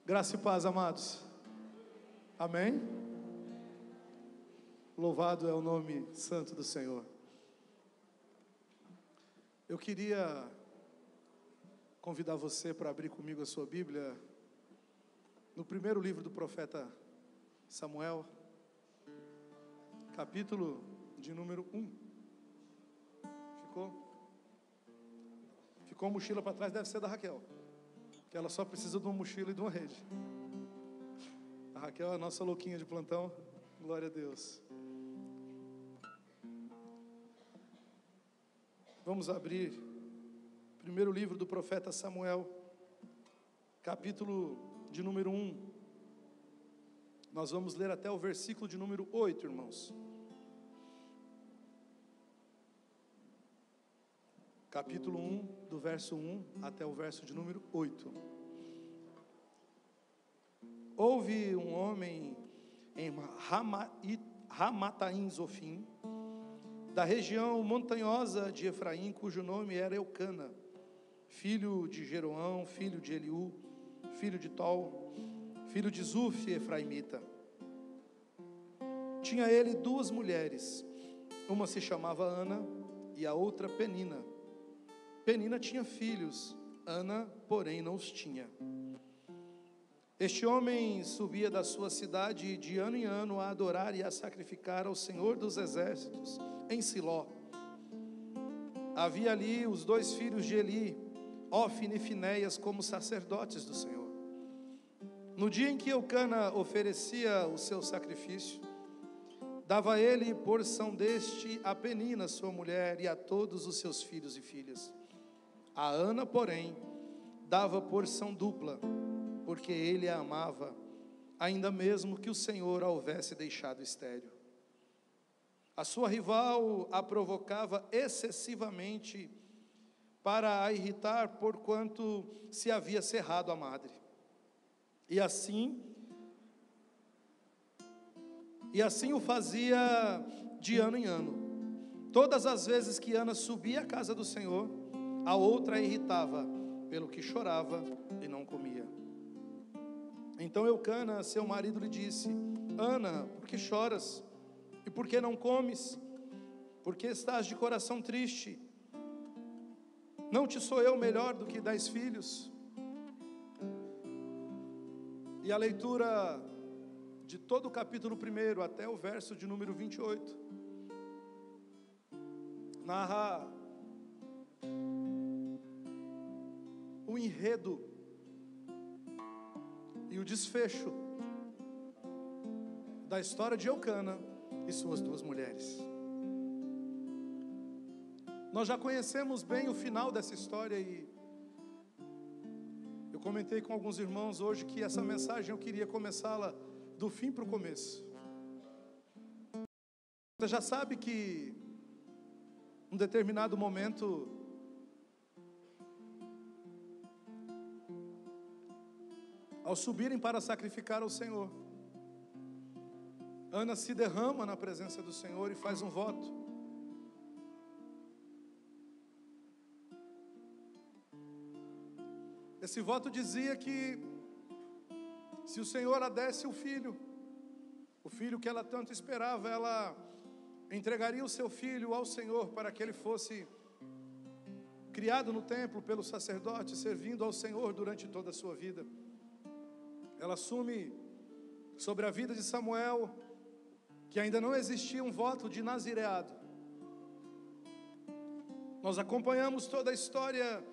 Graça e paz, amados. Amém? Louvado é o nome santo do Senhor. Eu queria convidar você para abrir comigo a sua Bíblia no primeiro livro do profeta Samuel, capítulo de número 1. Ficou a mochila para trás, deve ser da Raquel, que ela só precisa de uma mochila e de uma rede. A Raquel é a nossa louquinha de plantão. Glória a Deus. Vamos abrir primeiro livro do profeta Samuel, capítulo de número 1. Nós vamos ler até o versículo de número 8, irmãos. Capítulo 1, do verso 1 até o verso de número 8. Houve um homem em Ramataim Zofim, da região montanhosa de Efraim, cujo nome era Eucana, filho de Jeroão, filho de Eliú, filho de Tol, filho de Zuf, efraimita. Tinha ele duas mulheres, uma se chamava Ana e a outra Penina. Penina tinha filhos, Ana, porém, não os tinha. Este homem subia da sua cidade de ano em ano a adorar e a sacrificar ao Senhor dos Exércitos, em Siló. Havia ali os dois filhos de Eli, Ofne e Finéias, como sacerdotes do Senhor. No dia em que Eucana oferecia o seu sacrifício, dava ele porção deste a Penina, sua mulher, e a todos os seus filhos e filhas. A Ana, porém, dava porção dupla, porque ele a amava, ainda mesmo que o Senhor a houvesse deixado estéril. A sua rival a provocava excessivamente para a irritar, porquanto se havia cerrado a madre. E assim o fazia de ano em ano. Todas as vezes que Ana subia à casa do Senhor, a outra a irritava, pelo que chorava e não comia. Então Eucana, seu marido, lhe disse: Ana, por que choras? E por que não comes? Por que estás de coração triste? Não te sou eu melhor do que 10 filhos? E a leitura de todo o capítulo 1 até o verso de número 28 narra o enredo e o desfecho da história de Eucana e suas duas mulheres. Nós já conhecemos bem o final dessa história e eu comentei com alguns irmãos hoje que essa mensagem eu queria começá-la do fim para o começo. Você já sabe que em um determinado momento ao subirem para sacrificar ao Senhor, Ana se derrama na presença do Senhor e faz um voto. Esse voto dizia que se o Senhor a desse o filho que ela tanto esperava, ela entregaria o seu filho ao Senhor para que ele fosse criado no templo pelo sacerdote, servindo ao Senhor durante toda a sua vida. Ela assume sobre a vida de Samuel que ainda não existia um voto de nazireado. Nós acompanhamos toda a história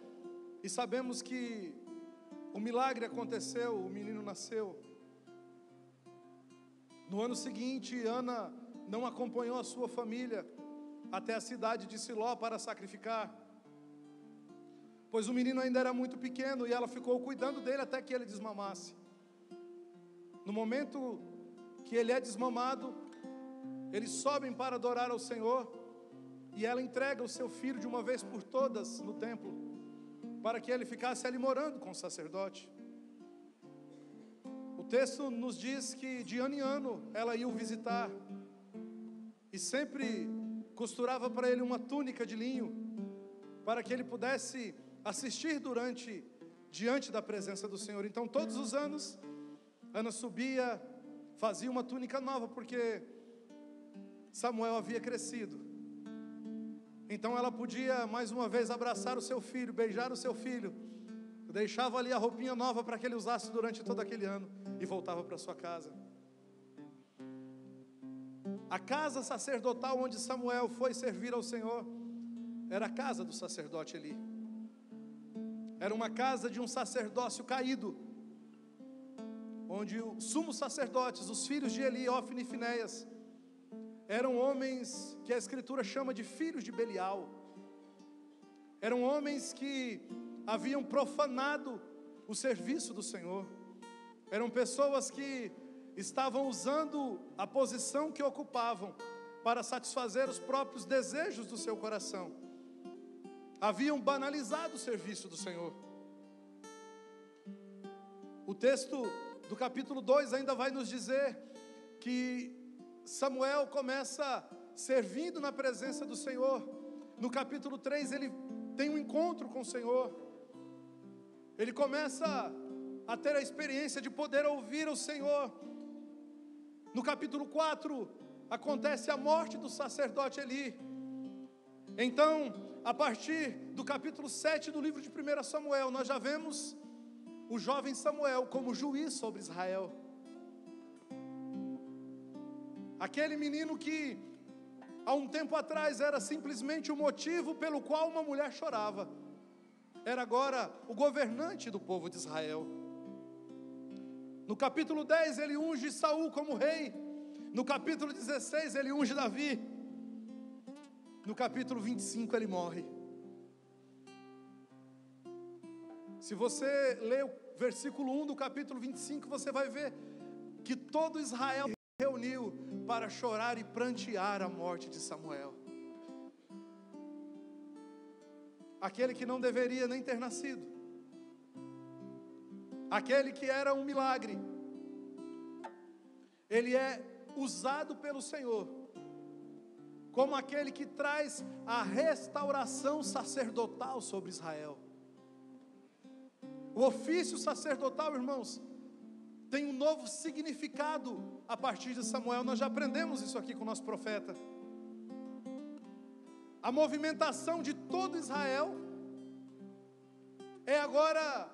e sabemos que o milagre aconteceu, o menino nasceu. No ano seguinte, Ana não acompanhou a sua família até a cidade de Siló para sacrificar, pois o menino ainda era muito pequeno e ela ficou cuidando dele até que ele desmamasse. No momento que ele é desmamado, eles sobem para adorar ao Senhor e ela entrega o seu filho de uma vez por todas no templo, para que ele ficasse ali morando com o sacerdote. O texto nos diz que de ano em ano ela ia o visitar e sempre costurava para ele uma túnica de linho, para que ele pudesse assistir durante diante da presença do Senhor. Então todos os anos, Ana subia, fazia uma túnica nova, porque Samuel havia crescido. Então ela podia mais uma vez abraçar o seu filho, beijar o seu filho, deixava ali a roupinha nova para que ele usasse durante todo aquele ano e voltava para sua casa. A casa sacerdotal onde Samuel foi servir ao Senhor era a casa do sacerdote Eli. Era uma casa de um sacerdócio caído, onde os sumos sacerdotes, os filhos de Eli, Ofni e Finéias, eram homens que a Escritura chama de filhos de Belial. Eram homens que haviam profanado o serviço do Senhor. Eram pessoas que estavam usando a posição que ocupavam para satisfazer os próprios desejos do seu coração. Haviam banalizado o serviço do Senhor. O texto do capítulo 2 ainda vai nos dizer que Samuel começa servindo na presença do Senhor. No capítulo 3 ele tem um encontro com o Senhor. Ele começa a ter a experiência de poder ouvir o Senhor. No capítulo 4 acontece a morte do sacerdote Eli. Então, a partir do capítulo 7 do livro de 1 Samuel, nós já vemos o jovem Samuel como juiz sobre Israel. Aquele menino que há um tempo atrás era simplesmente o motivo pelo qual uma mulher chorava, era agora o governante do povo de Israel. No capítulo 10 ele unge Saul como rei. No capítulo 16 ele unge Davi. No capítulo 25 ele morre. Se você ler o versículo 1 do capítulo 25, você vai ver que todo Israel se reuniu para chorar e prantear a morte de Samuel. Aquele que não deveria nem ter nascido. Aquele que era um milagre. Ele é usado pelo Senhor como aquele que traz a restauração sacerdotal sobre Israel. O ofício sacerdotal, irmãos, tem um novo significado a partir de Samuel. Nós já aprendemos isso aqui com o nosso profeta. A movimentação de todo Israel é agora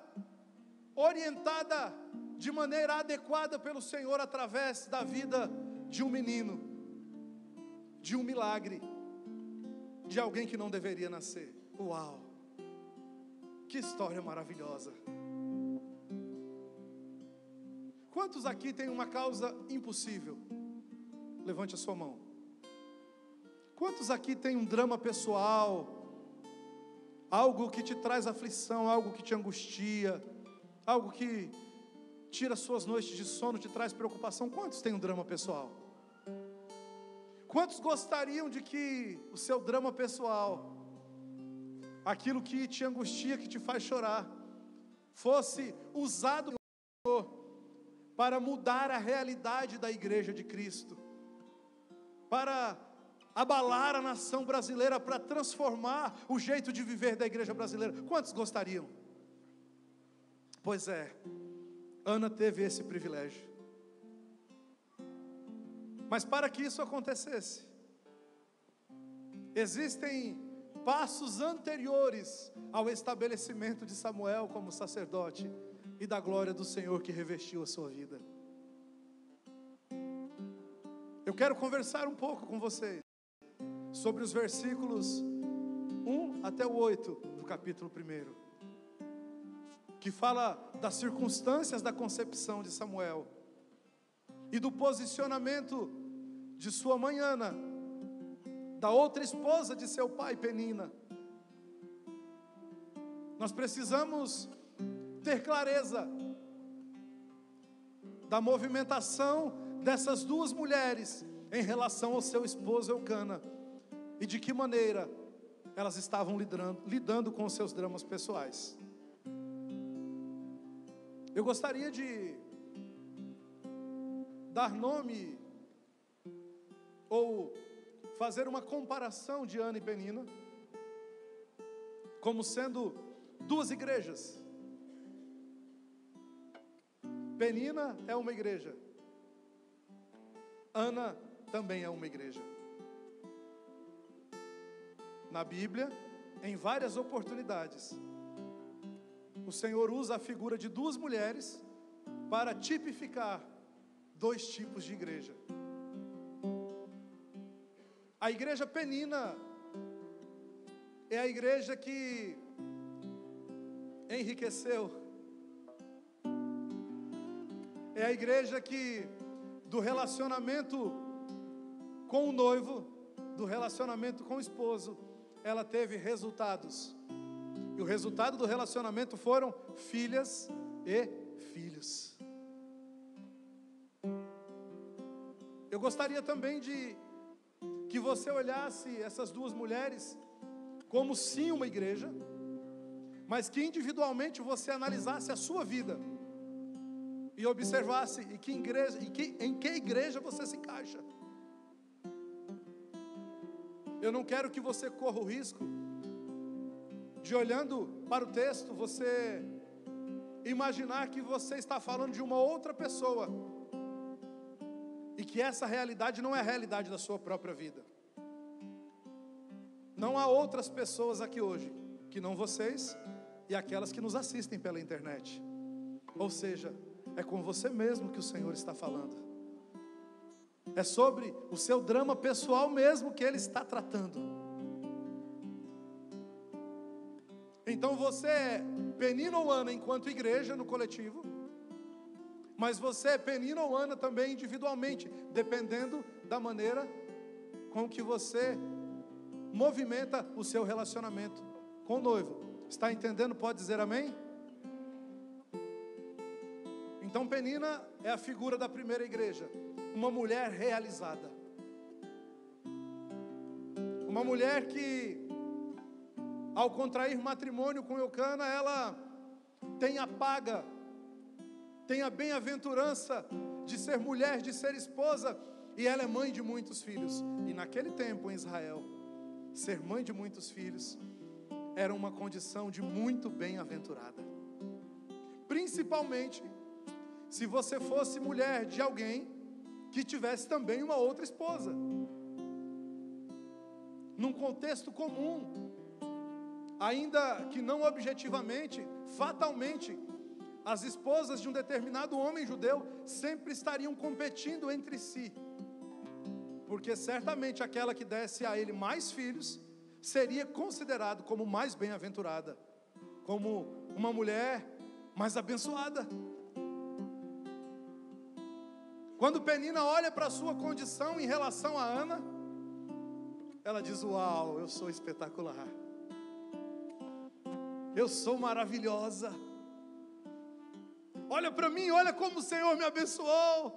orientada de maneira adequada pelo Senhor através da vida de um menino, de um milagre, de alguém que não deveria nascer. Uau! Que história maravilhosa! Quantos aqui têm uma causa impossível? Levante a sua mão. Quantos aqui têm um drama pessoal, algo que te traz aflição, algo que te angustia, algo que tira suas noites de sono, te traz preocupação? Quantos têm um drama pessoal? Quantos gostariam de que o seu drama pessoal, aquilo que te angustia, que te faz chorar, fosse usado para mudar a realidade da igreja de Cristo, para abalar a nação brasileira, para transformar o jeito de viver da igreja brasileira? Quantos gostariam? Pois é, Ana teve esse privilégio. Mas para que isso acontecesse, existem passos anteriores ao estabelecimento de Samuel como sacerdote e da glória do Senhor que revestiu a sua vida. Eu quero conversar um pouco com vocês sobre os versículos 1 até o 8 do capítulo 1, que fala das circunstâncias da concepção de Samuel e do posicionamento de sua mãe Ana, da outra esposa de seu pai Penina. Nós precisamos ter clareza da movimentação dessas duas mulheres em relação ao seu esposo Eucana e de que maneira elas estavam lidando com os seus dramas pessoais. Eu gostaria de dar nome ou fazer uma comparação de Ana e Penina como sendo duas igrejas. Penina é uma igreja. Ana também é uma igreja. Na Bíblia, em várias oportunidades, o Senhor usa a figura de duas mulheres para tipificar dois tipos de igreja. A igreja penina é a igreja que enriqueceu. É a igreja que, do relacionamento com o noivo, do relacionamento com o esposo, ela teve resultados. E o resultado do relacionamento foram filhas e filhos. Eu gostaria também de que você olhasse essas duas mulheres como sim uma igreja, mas que individualmente você analisasse a sua vida e observasse em que igreja você se encaixa. Eu não quero que você corra o risco de, olhando para o texto, você imaginar que você está falando de uma outra pessoa e que essa realidade não é a realidade da sua própria vida. Não há outras pessoas aqui hoje que não vocês e aquelas que nos assistem pela internet. Ou seja, é com você mesmo que o Senhor está falando. É sobre o seu drama pessoal mesmo que Ele está tratando. Então você é Penina ou Ana enquanto igreja no coletivo, mas você é Penina ou Ana também individualmente, dependendo da maneira com que você movimenta o seu relacionamento com o noivo. Está entendendo? Pode dizer amém? Então Penina é a figura da primeira igreja, uma mulher realizada, uma mulher que, ao contrair matrimônio com Eucana, ela tem a paga, tem a bem-aventurança de ser mulher, de ser esposa, e ela é mãe de muitos filhos. E naquele tempo em Israel, ser mãe de muitos filhos era uma condição de muito bem-aventurada, principalmente se você fosse mulher de alguém que tivesse também uma outra esposa. Num contexto comum, ainda que não objetivamente, fatalmente, as esposas de um determinado homem judeu sempre estariam competindo entre si, porque certamente aquela que desse a ele mais filhos seria considerado como mais bem-aventurada, como uma mulher mais abençoada. Quando Penina olha para a sua condição em relação a Ana, ela diz: uau, eu sou espetacular, eu sou maravilhosa, olha para mim, olha como o Senhor me abençoou,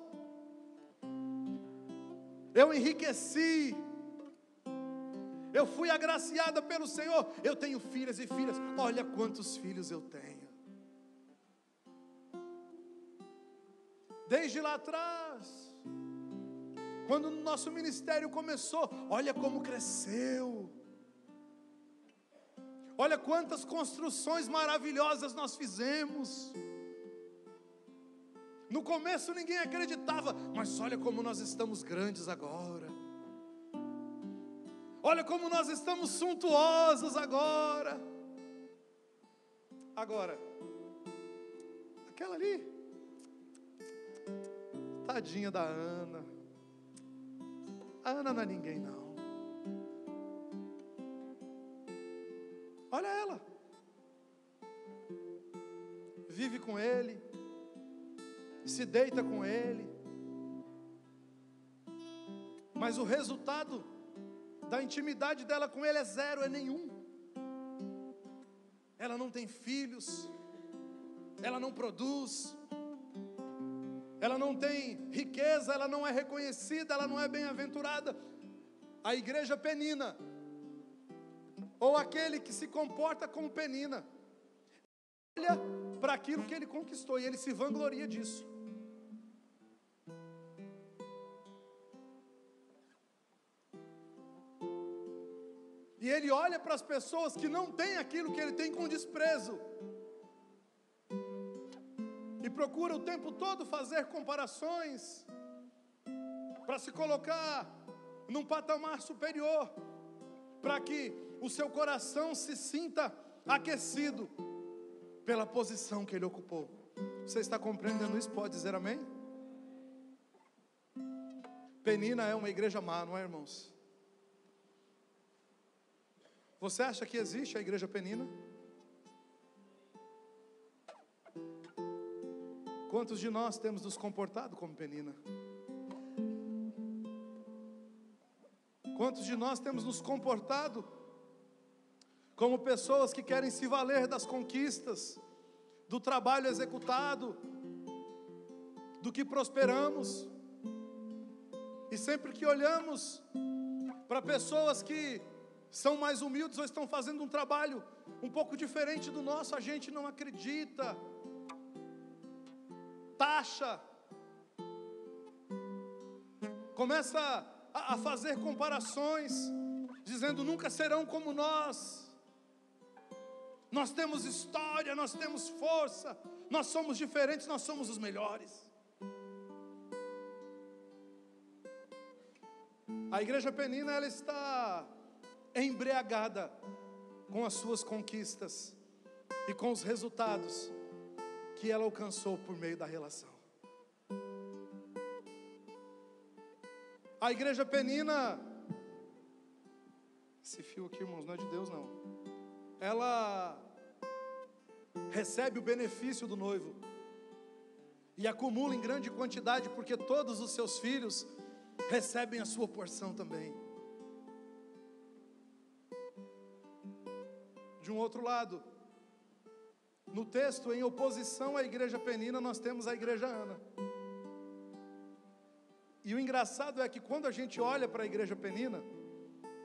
eu enriqueci, eu fui agraciada pelo Senhor, eu tenho filhas e filhas, olha quantos filhos eu tenho. Desde lá atrás, quando o nosso ministério começou, olha como cresceu, olha quantas construções maravilhosas nós fizemos. No começo ninguém acreditava, mas olha como nós estamos grandes agora, olha como nós estamos suntuosos agora. Agora, aquela ali, tadinha da Ana. A Ana não é ninguém não. Olha ela, vive com ele, se deita com ele, mas o resultado da intimidade dela com ele é zero, é nenhum. Ela não tem filhos, ela não produz, ela não tem riqueza, ela não é reconhecida, ela não é bem-aventurada. A igreja penina, ou aquele que se comporta como Penina, olha para aquilo que ele conquistou e ele se vangloria disso. E ele olha para as pessoas que não têm aquilo que ele tem com desprezo. E procura o tempo todo fazer comparações, para se colocar num patamar superior, para que o seu coração se sinta aquecido pela posição que ele ocupou. Você está compreendendo isso? Pode dizer amém? Penina é uma igreja má, não é, irmãos? Você acha que existe a igreja Penina? Quantos de nós temos nos comportado como Penina? Quantos de nós temos nos comportado como pessoas que querem se valer das conquistas, do trabalho executado, do que prosperamos, e sempre que olhamos para pessoas que são mais humildes ou estão fazendo um trabalho um pouco diferente do nosso, a gente não acredita, taxa, começa a fazer comparações, dizendo: nunca serão como nós temos história, nós temos força, nós somos diferentes, nós somos os melhores. A igreja Penina, ela está embriagada com as suas conquistas e com os resultados que ela alcançou por meio da relação. A igreja Penina, esse fio aqui, irmãos, não é de Deus não, ela recebe o benefício do noivo e acumula em grande quantidade, porque todos os seus filhos recebem a sua porção também. De um outro lado, no texto, em oposição à igreja Penina, nós temos a igreja Ana. E o engraçado é que quando a gente olha para a igreja Penina,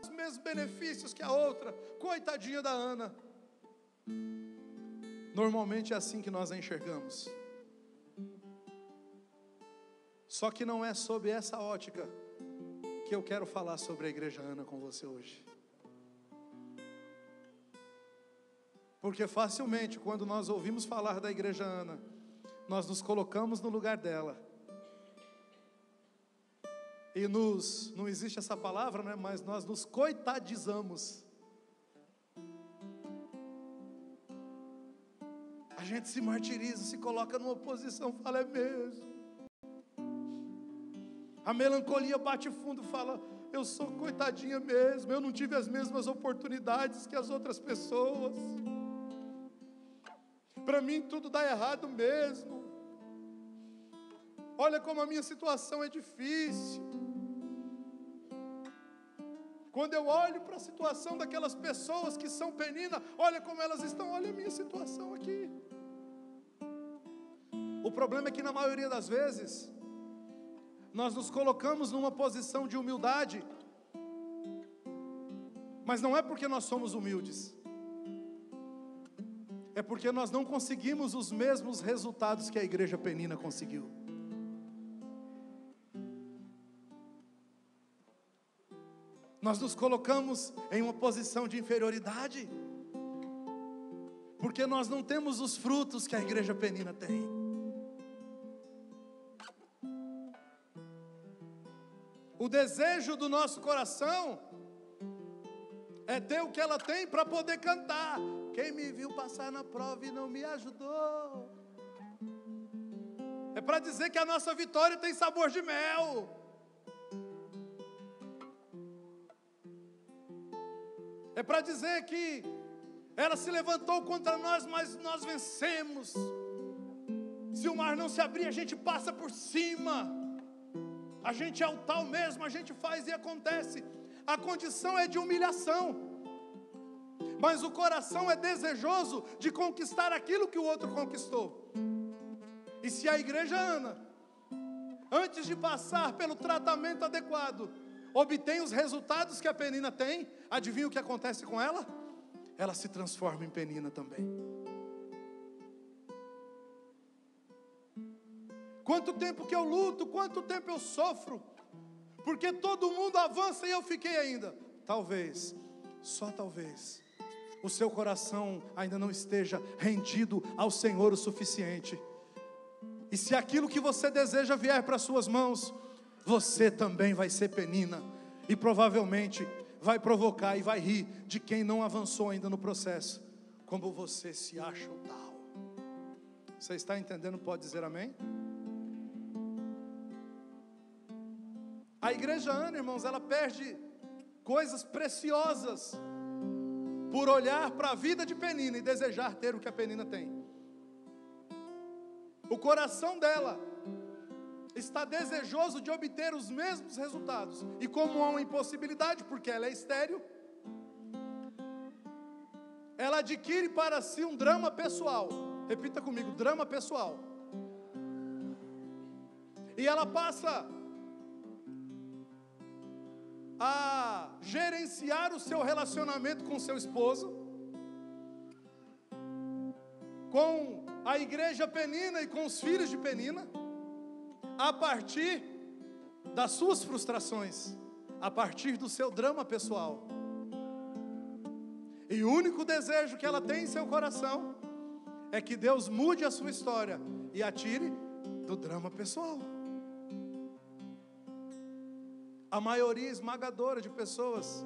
os mesmos benefícios que a outra, coitadinha da Ana. Normalmente é assim que nós a enxergamos. Só que não é sob essa ótica que eu quero falar sobre a igreja Ana com você hoje. Porque facilmente, quando nós ouvimos falar da igreja Ana, nós nos colocamos no lugar dela. E não existe essa palavra, né? Mas nós nos coitadizamos. A gente se martiriza, se coloca numa posição, fala: é mesmo. A melancolia bate fundo, fala: eu sou coitadinha mesmo, eu não tive as mesmas oportunidades que as outras pessoas. Para mim tudo dá errado mesmo. Olha como a minha situação é difícil. Quando eu olho para a situação daquelas pessoas que são Penina, olha como elas estão, olha a minha situação aqui. O problema é que na maioria das vezes, nós nos colocamos numa posição de humildade, mas não é porque nós somos humildes, é porque nós não conseguimos os mesmos resultados que a igreja Penina conseguiu. Nós nos colocamos em uma posição de inferioridade, porque nós não temos os frutos que a igreja Penina tem. O desejo do nosso coração é ter o que ela tem para poder cantar. Quem me viu passar na prova e não me ajudou. É para dizer que a nossa vitória tem sabor de mel. É para dizer que ela se levantou contra nós, mas nós vencemos. Se o mar não se abrir, a gente passa por cima. A gente é o tal mesmo, a gente faz e acontece. A condição é de humilhação, mas o coração é desejoso de conquistar aquilo que o outro conquistou. E se a igreja Ana, antes de passar pelo tratamento adequado, obtém os resultados que a Penina tem, adivinha o que acontece com ela? Ela se transforma em Penina também. Quanto tempo que eu luto, quanto tempo eu sofro, porque todo mundo avança e eu fiquei ainda. Talvez, só talvez, o seu coração ainda não esteja rendido ao Senhor o suficiente E se aquilo que você deseja vier para suas mãos, você também vai ser Penina. E provavelmente vai provocar e vai rir de quem não avançou ainda no processo, como você se acha o tal. Você está entendendo? Pode dizer amém? A igreja Ana, irmãos, ela perde coisas preciosas por olhar para a vida de Penina e desejar ter o que a Penina tem. O coração dela está desejoso de obter os mesmos resultados. E como há uma impossibilidade, porque ela é estéril, ela adquire para si um drama pessoal. Repita comigo, drama pessoal. E ela passa a gerenciar o seu relacionamento com seu esposo, com a igreja Penina e com os filhos de Penina, a partir das suas frustrações, a partir do seu drama pessoal. E o único desejo que ela tem em seu coração é que Deus mude a sua história e a tire do drama pessoal. A maioria esmagadora de pessoas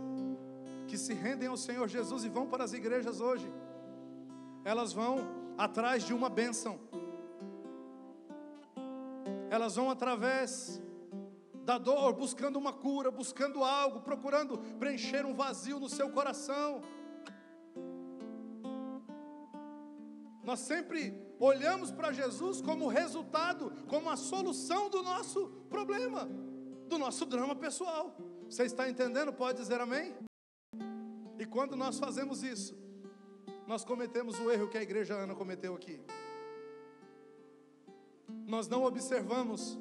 que se rendem ao Senhor Jesus e vão para as igrejas hoje, elas vão atrás de uma bênção. Elas vão através da dor, buscando uma cura, buscando algo, procurando preencher um vazio no seu coração. Nós sempre olhamos para Jesus como resultado, como a solução do nosso problema, do nosso drama pessoal. Você está entendendo? Pode dizer amém? E quando nós fazemos isso, nós cometemos o erro que a igreja Ana cometeu aqui. Nós não observamos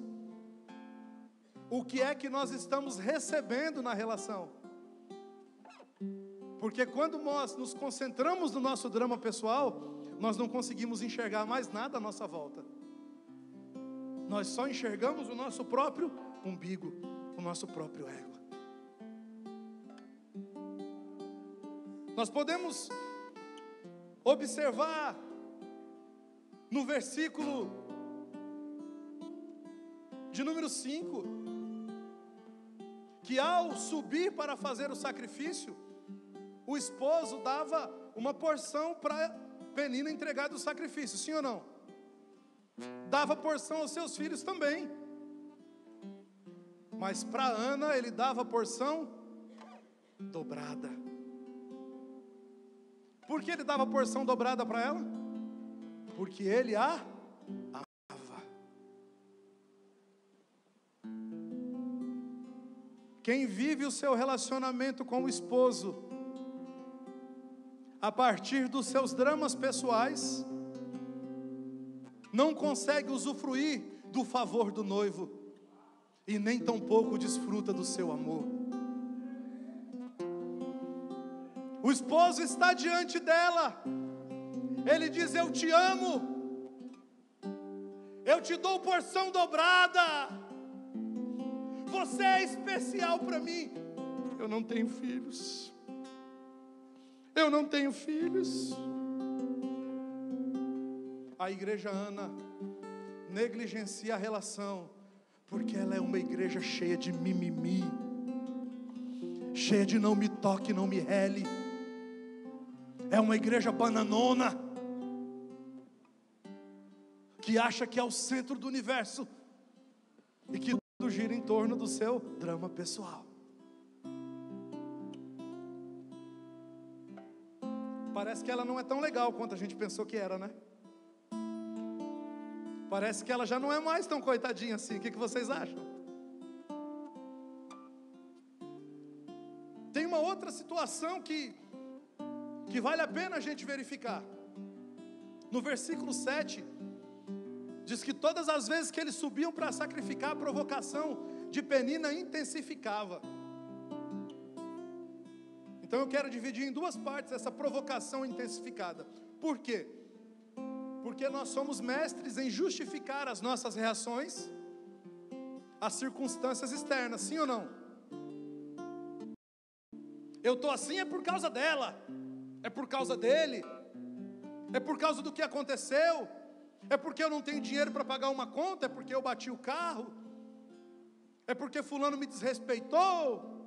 o que é que nós estamos recebendo na relação. Porque quando nós nos concentramos no nosso drama pessoal, nós não conseguimos enxergar mais nada à nossa volta. Nós só enxergamos o nosso próprio umbigo, o nosso próprio ego. Nós podemos observar no versículo de número 5, que ao subir para fazer o sacrifício, o esposo dava uma porção para Penina entregar do sacrifício, sim ou não? Dava porção aos seus filhos também. Mas para Ana ele dava porção dobrada. Por que ele dava porção dobrada para ela? Porque ele a amava. Quem vive o seu relacionamento com o esposo a partir dos seus dramas pessoais, não consegue usufruir do favor do noivo, e nem tampouco desfruta do seu amor. O esposo está diante dela, ele diz: eu te amo, eu te dou porção dobrada, você é especial para mim. Eu não tenho filhos, eu não tenho filhos. A igreja Ana negligencia a relação, porque ela é uma igreja cheia de mimimi, cheia de não me toque, não me rele. É uma igreja bananona, que acha que é o centro do universo, e que tudo gira em torno do seu drama pessoal. Parece que ela não é tão legal quanto a gente pensou que era, né? Parece que ela já não é mais tão coitadinha assim. O que vocês acham? Tem uma outra situação que vale a pena a gente verificar. No versículo 7, diz que todas as vezes que eles subiam para sacrificar, a provocação de Penina intensificava. Então eu quero dividir em duas partes essa provocação intensificada. Por quê? Porque nós somos mestres em justificar as nossas reações às circunstâncias externas, sim ou não? Eu estou assim é por causa dela, é por causa dele, é por causa do que aconteceu, É porque eu não tenho dinheiro para pagar uma conta? É porque eu bati o carro? É porque fulano me desrespeitou?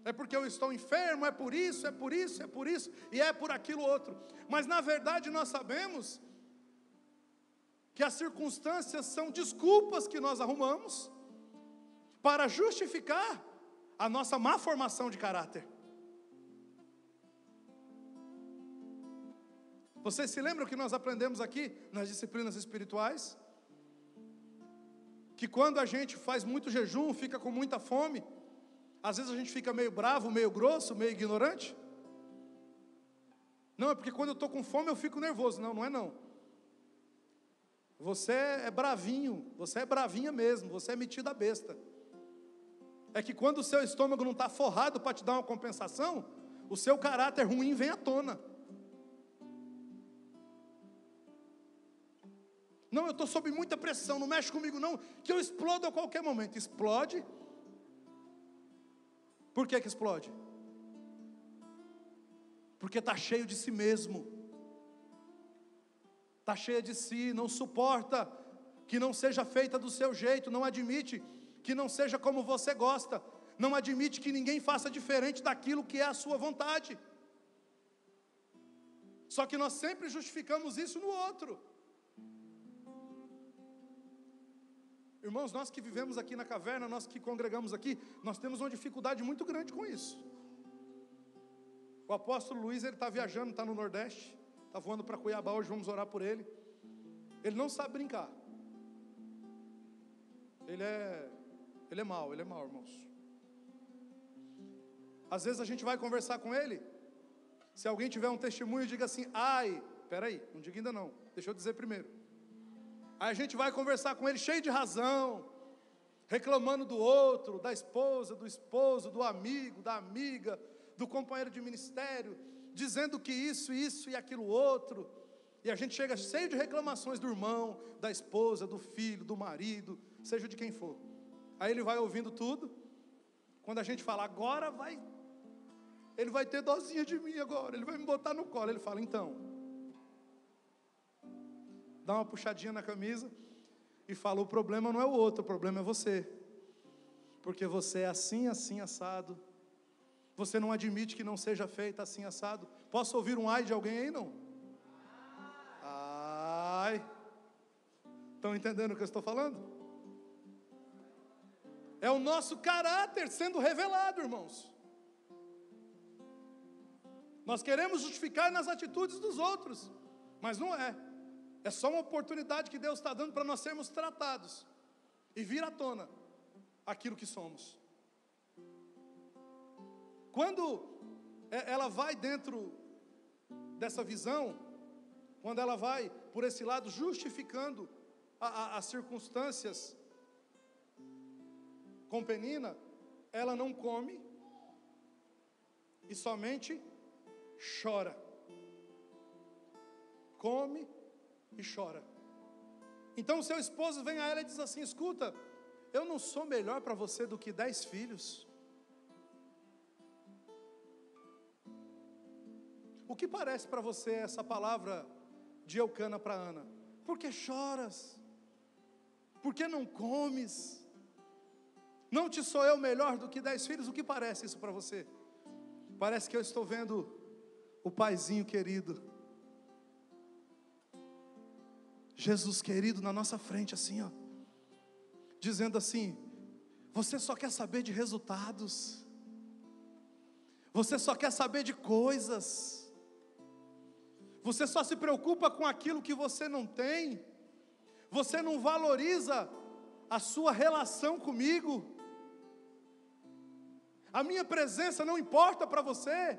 É porque eu estou enfermo? É por isso, é por isso, é por isso, e é por aquilo outro. Mas na verdade nós sabemos que as circunstâncias são desculpas que nós arrumamos para justificar a nossa má formação de caráter. Vocês se lembram que nós aprendemos aqui nas disciplinas espirituais? Que quando a gente faz muito jejum, fica com muita fome, às vezes a gente fica meio bravo, meio grosso, meio ignorante. Não, é porque quando eu estou com fome eu fico nervoso. Não, não é não. Você é bravinho, você é bravinha mesmo, você é metida besta. É que quando o seu estômago não está forrado para te dar uma compensação, o seu caráter ruim vem à tona. Não, eu estou sob muita pressão, não mexe comigo não, que eu explodo a qualquer momento. Explode. Por que explode? Porque está cheio de si mesmo. Está cheia de si, não suporta que não seja feita do seu jeito, não admite que não seja como você gosta, não admite que ninguém faça diferente daquilo que é a sua vontade. Só que nós sempre justificamos isso no outro. Irmãos, nós que vivemos aqui na caverna, nós que congregamos aqui, nós temos uma dificuldade muito grande com isso. O apóstolo Luiz, ele está viajando, está no Nordeste, está voando para Cuiabá, hoje vamos orar por ele. Ele não sabe brincar. Ele é mau, irmãos. Às vezes a gente vai conversar com ele, se alguém tiver um testemunho, diga assim, peraí, não diga ainda não, deixa eu dizer primeiro. Aí a gente vai conversar com ele cheio de razão, reclamando do outro, da esposa, do esposo, do amigo, da amiga, do companheiro de ministério, dizendo que isso e aquilo outro, e a gente chega cheio de reclamações do irmão, da esposa, do filho, do marido, seja de quem for. Aí ele vai ouvindo tudo, quando a gente fala, agora vai, ele vai ter dozinha de mim agora, ele vai me botar no colo, ele fala, então, dá uma puxadinha na camisa e fala, o problema não é o outro, o problema é você, porque você é assim, assim, assado, você não admite que não seja feita assim, assado. Posso ouvir um ai de alguém aí, não? Ai, estão entendendo o que eu estou falando? É o nosso caráter sendo revelado, irmãos. Nós queremos justificar nas atitudes dos outros, mas não é. É só uma oportunidade que Deus está dando para nós sermos tratados e vir à tona aquilo que somos. Quando ela vai dentro dessa visão, quando ela vai por esse lado justificando as circunstâncias com Penina, ela não come e somente chora. Come e chora. Então o seu esposo vem a ela e diz assim, escuta, eu não sou melhor para você do que 10 filhos. O que parece para você essa palavra de Eucana para Ana? Por que choras? Por que não comes? Não te sou eu melhor do que 10 filhos? O que parece isso para você? Parece que eu estou vendo o paizinho querido, Jesus querido na nossa frente assim, ó, dizendo assim, você só quer saber de resultados, você só quer saber de coisas, você só se preocupa com aquilo que você não tem, você não valoriza a sua relação comigo, a minha presença não importa para você,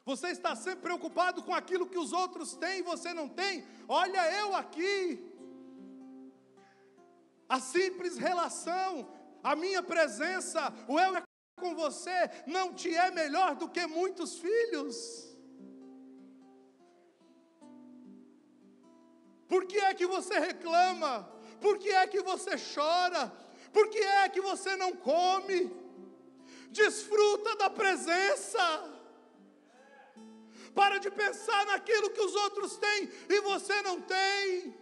você está sempre preocupado com aquilo que os outros têm e você não tem. Olha eu aqui, a simples relação, a minha presença, o eu é com você, não te é melhor do que muitos filhos. Por que é que você reclama? Por que é que você chora? Por que é que você não come? Desfruta da presença. Para de pensar naquilo que os outros têm e você não tem.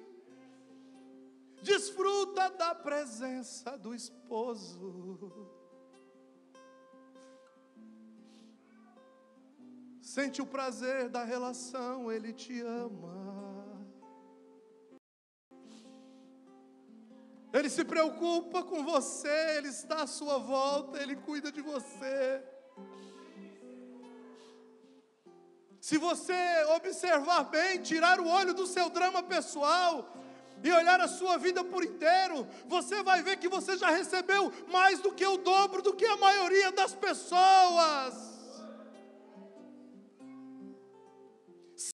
Desfruta da presença do esposo. Sente o prazer da relação, ele te ama. Ele se preocupa com você, ele está à sua volta, ele cuida de você. Se você observar bem, tirar o olho do seu drama pessoal e olhar a sua vida por inteiro, você vai ver que você já recebeu mais do que o dobro do que a maioria das pessoas.